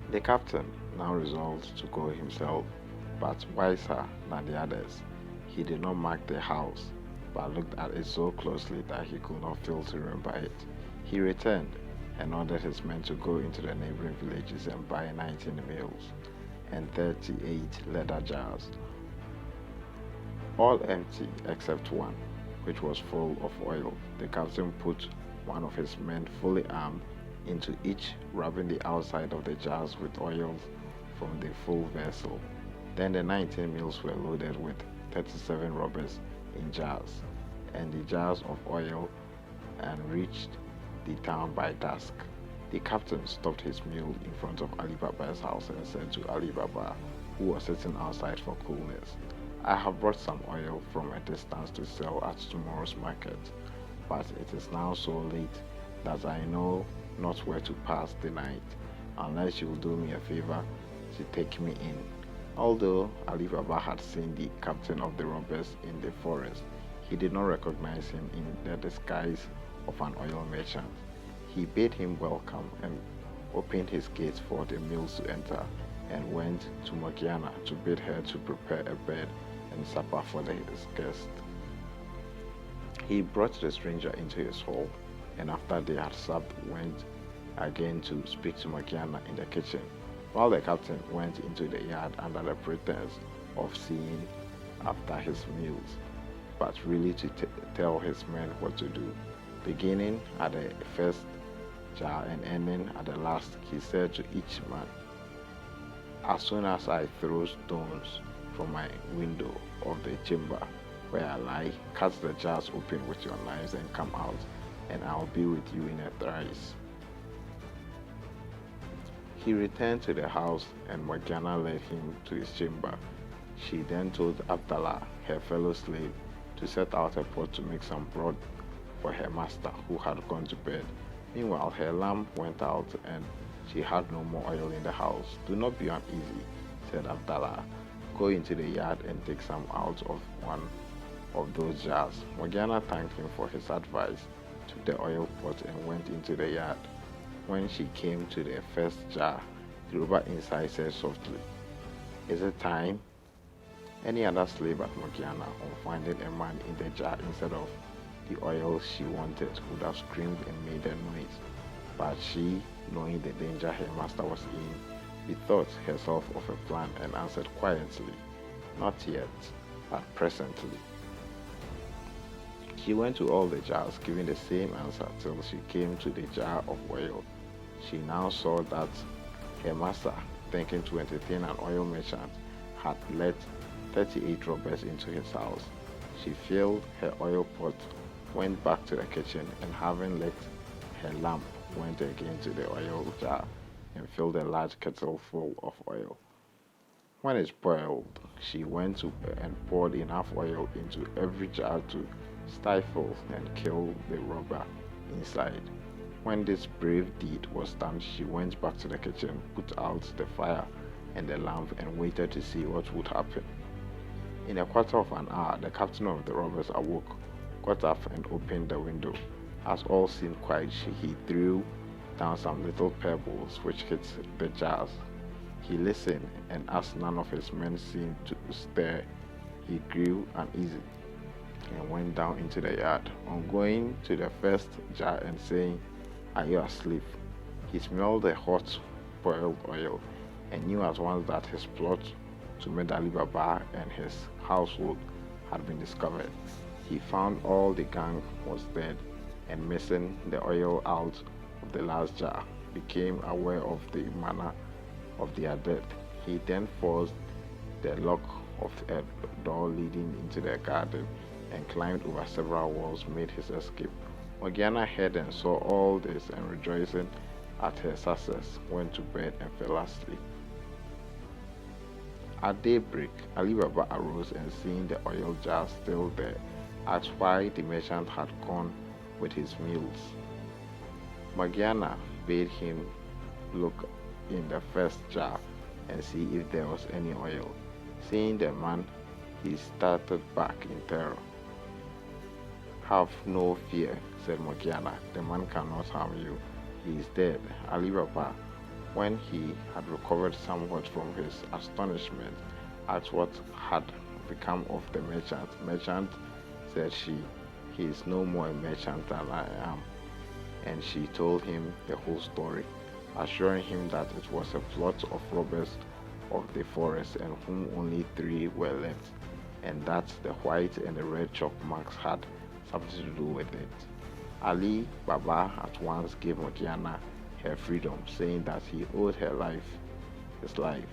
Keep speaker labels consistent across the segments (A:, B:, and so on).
A: The captain now resolved to go himself, but wiser than the others. He did not mark the house, but looked at it so closely that he could not fail to remember it. He returned and ordered his men to go into the neighboring villages and buy 19 mules and 38 leather jars, all empty except one, which was full of oil. The captain put one of his men fully armed into each, rubbing the outside of the jars with oils from the full vessel. Then the 19 mules were loaded with 37 robbers in jars, and the jars of oil, and reached the town by dusk. The captain stopped his mule in front of Ali Baba's house and said to Ali Baba, who was sitting outside for coolness, I have brought some oil from a distance to sell at tomorrow's market, but it is now so late that I know not where to pass the night, unless you will do me a favor to take me in. Although Ali Baba had seen the captain of the robbers in the forest, he did not recognize him in the disguise of an oil merchant. He bade him welcome and opened his gates for the mules to enter, and went to Morgiana to bid her to prepare a bed and supper for his guest. He brought the stranger into his hall, and after they had supped, went again to speak to Morgiana in the kitchen, while the captain went into the yard under the pretense of seeing after his mules, but really to tell his men what to do. Beginning at the first jar and ending at the last, he said to each man, as soon as I throw stones from my window of the chamber where I lie, cut the jars open with your knives and come out, and I'll be with you in a trice. He returned to the house, and Morgiana led him to his chamber. She then told Abdallah, her fellow slave, to set out a pot to make some broth for her master, who had gone to bed. Meanwhile, her lamp went out, and she had no more oil in the house. Do not be uneasy, said Abdallah. Go into the yard and take some out of one of those jars. Morgiana thanked him for his advice, took the oil pot, and went into the yard. When she came to the first jar, the robber inside said softly, is it time? Any other slave at Morgiana, on finding a man in the jar instead of the oil she wanted, would have screamed and made a noise. But she, knowing the danger her master was in, bethought herself of a plan and answered quietly, not yet, but presently. She went to all the jars, giving the same answer till she came to the jar of oil. She now saw that her master, thinking to entertain an oil merchant, had let 38 robbers into his house. She filled her oil pot, went back to the kitchen, and having lit her lamp, went again to the oil jar and filled a large kettle full of oil. When it boiled, she went to and poured enough oil into every jar to stifle and kill the robber inside. When this brave deed was done, she went back to the kitchen, put out the fire and the lamp, and waited to see what would happen. In a quarter of an hour, the captain of the robbers awoke, got up, and opened the window. As all seemed quiet, he threw down some little pebbles which hit the jars. He listened, and as none of his men seemed to stir, he grew uneasy and went down into the yard. On going to the first jar and saying, are you asleep? He smelled the hot boiled oil and knew at once that his plot to meet Ali Baba and his household had been discovered. He found all the gang was dead and missing the oil out of the last jar, became aware of the manner of their death. He then forced the lock of a door leading into the garden and climbed over several walls, made his escape. Morgiana heard and saw all this, and rejoicing at her success, went to bed and fell asleep. At daybreak, Ali Baba arose and seeing the oil jar still there, asked why the merchant had gone with his mules. Morgiana bade him look in the first jar and see if there was any oil. Seeing the man, he started back in terror. Have no fear, said Morgiana. The man cannot harm you. He is dead. Ali Baba, When he had recovered somewhat from his astonishment at what had become of the merchant said he is no more a merchant than I am. And she told him the whole story, assuring him that it was a plot of robbers of the forest and whom only three were left, and that the white and the red chalk marks had something to do with it. Ali Baba at once gave Morgiana her freedom, saying that he owed his life.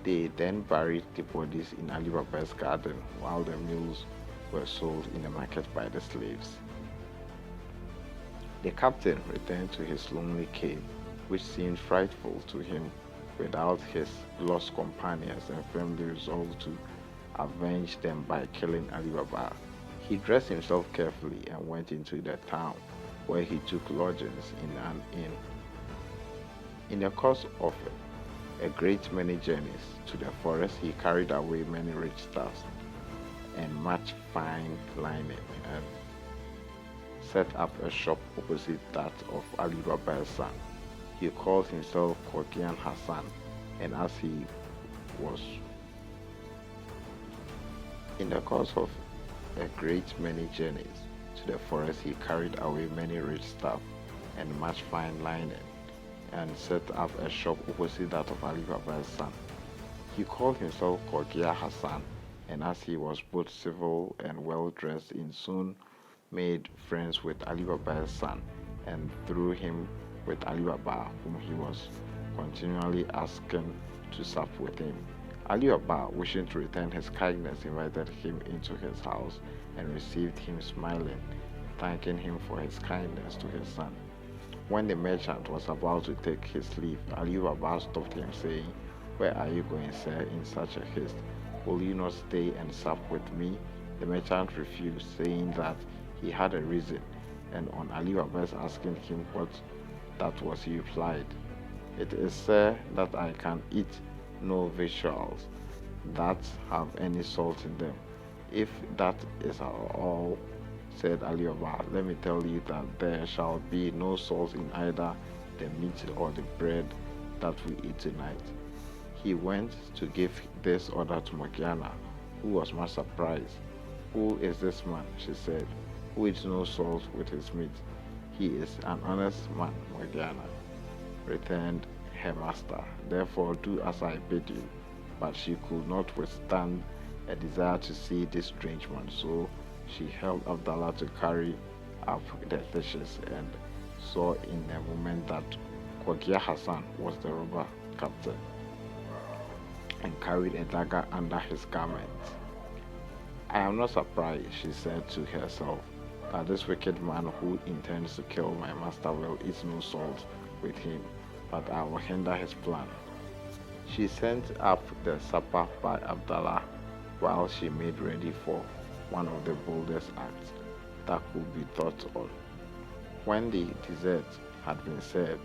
A: They then buried the bodies in Ali Baba's garden while the mules were sold in the market by the slaves. The captain returned to his lonely cave, which seemed frightful to him without his lost companions, and firmly resolved to avenge them by killing Ali Baba. He dressed himself carefully and went into the town, where he took lodgings in an inn. In the course of a great many journeys to the forest, he carried away many rich stuffs and much fine linen, and set up a shop opposite that of Ali Baba's son. He called himself Kokian Hassan, and as he was in the course of a great many journeys to the forest, he carried away many rich stuff and much fine linen, and set up a shop opposite that of Ali Baba's son. He called himself Kogia Hassan, and as he was both civil and well dressed, he soon made friends with Ali Baba's son, and through him with Ali Baba, whom he was continually asking to sup with him. Ali Baba, wishing to return his kindness, invited him into his house and received him smiling, thanking him for his kindness to his son. When the merchant was about to take his leave, Ali Baba stopped him, saying, "Where are you going, sir, in such a haste? Will you not stay and sup with me?" The merchant refused, saying that he had a reason, and on Ali Baba's asking him what that was, he replied, "It is, sir, that I can eat no victuals that have any salt in them." "If that is all," said Ali Baba, "let me tell you that there shall be no salt in either the meat or the bread that we eat tonight." He went to give this order to Morgiana, who was much surprised. "Who is this man," she said, "who eats no salt with his meat?" "He is an honest man, Morgiana," returned her master. "Therefore do as I bid you." But she could not withstand a desire to see this strange man, so she helped Abdallah to carry up the dishes, and saw in a moment that Kogia Hassan was the robber captain, and carried a dagger under his garment. "I am not surprised," she said to herself, "that this wicked man who intends to kill my master will eat no salt with him, but I will hinder his plan." She sent up the supper by Abdallah, while she made ready for one of the boldest acts that could be thought of. When the dessert had been served,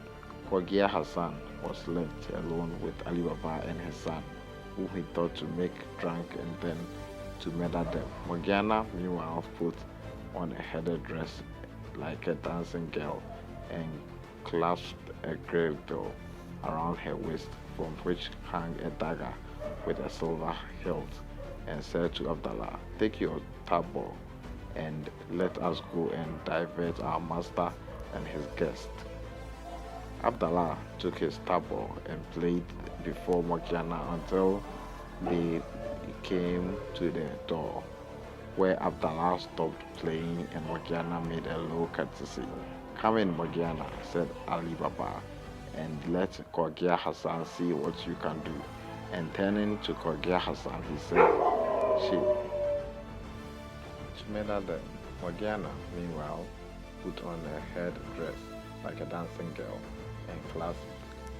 A: Kogia Hassan was left alone with Ali Baba and his son, whom he thought to make drunk and then to murder them. Morgiana, meanwhile, put on a headed dress like a dancing girl, and clasped a girdle around her waist, from which hung a dagger with a silver hilt, and said to Abdallah, "Take your tabor and let us go and divert our master and his guest." Abdallah took his tabor and played before Morgiana until they came to the door, where Abdallah stopped playing and Morgiana made a low courtesy. "Come in, Morgiana," said Ali Baba, "and let Kogia Hassan see what you can do." And turning to Kogia Hassan, he said, "She to murder them." Morgiana, meanwhile, put on a head dress like a dancing girl, and clasped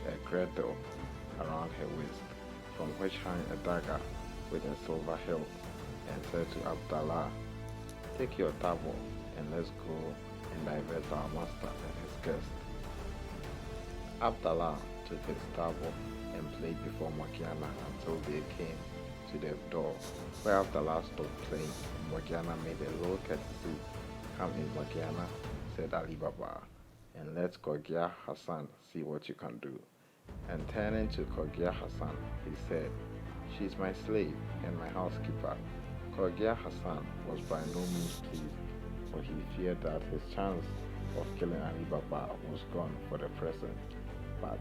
A: a girdle around her waist, from which hung a dagger with a silver hilt, and said to Abdallah, "Take your tabor and let's go and divert our master and his guest." Abdallah took his tabor and played before Morgiana until they came to the door, where Abdallah stopped playing. Morgiana made a low courtesy. "Come in, Morgiana," said Ali Baba, "and let Kogia Hassan see what you can do." And turning to Kogia Hassan, he said, "She's my slave and my housekeeper." Kogia Hassan was by no means pleased, for he feared that his chance of killing Ali Baba was gone for the present. But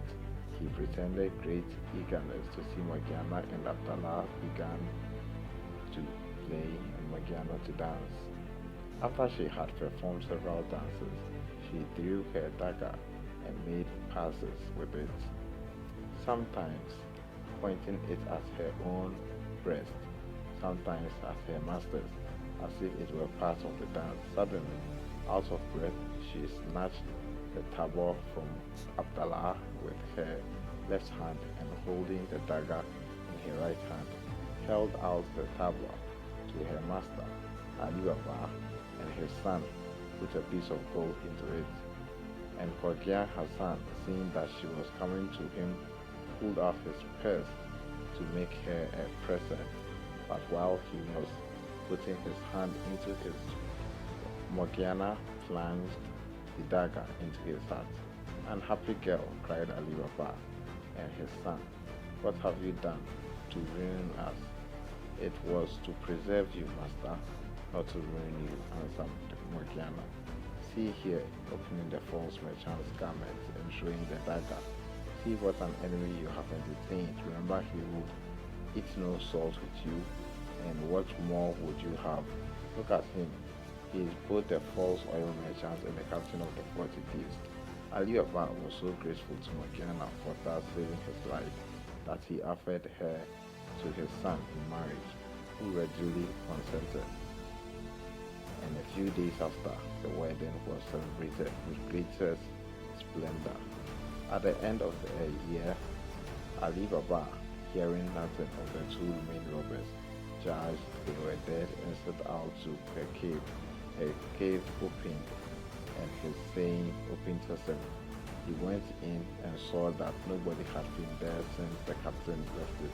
A: he pretended great eagerness to see Morgiana, and Abdallah began to play and Morgiana to dance. After she had performed several dances, she drew her dagger and made passes with it, sometimes pointing it at her own breast, sometimes at her master's, as if it were part of the dance. Suddenly, out of breath, she snatched the tabor from Abdallah with her left hand, and holding the dagger in her right hand, held out the tabor to her master, Ali Baba, and his son put a piece of gold into it. And Kogia Hassan, seeing that she was coming to him, pulled out his purse to make her a present. But while he was putting his hand into his, Morgiana plunged the dagger into his heart. "Unhappy girl," cried Ali Baba and his son, "what have you done to ruin us?" "It was to preserve you, master, not to ruin you," answered Morgiana. "See here," opening the false merchant's garment and showing the dagger. "See what an enemy you have entertained. Remember, he would eat no salt with you, and what more would you have? Look at him. He is both the false oil merchant and the captain of the 40 thieves." Ali Baba was so grateful to Morgiana for thus saving his life that he offered her to his son in marriage, who readily consented. And a few days after, the wedding was celebrated with greatest splendor. At the end of the year, Ali Baba, hearing nothing of the two remaining robbers, judged they were dead and set out to her cave. Her cave opened, and his saying, "Open sesame." He went in and saw that nobody had been there since the captain left it.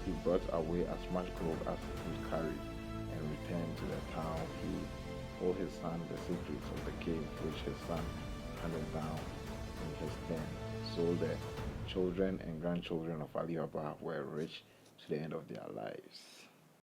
A: He brought away as much gold as he could carry and returned to the town. He told his son the secrets of the cave, which his son handed down in his turn. So the children and grandchildren of Ali Baba were rich to the end of their lives.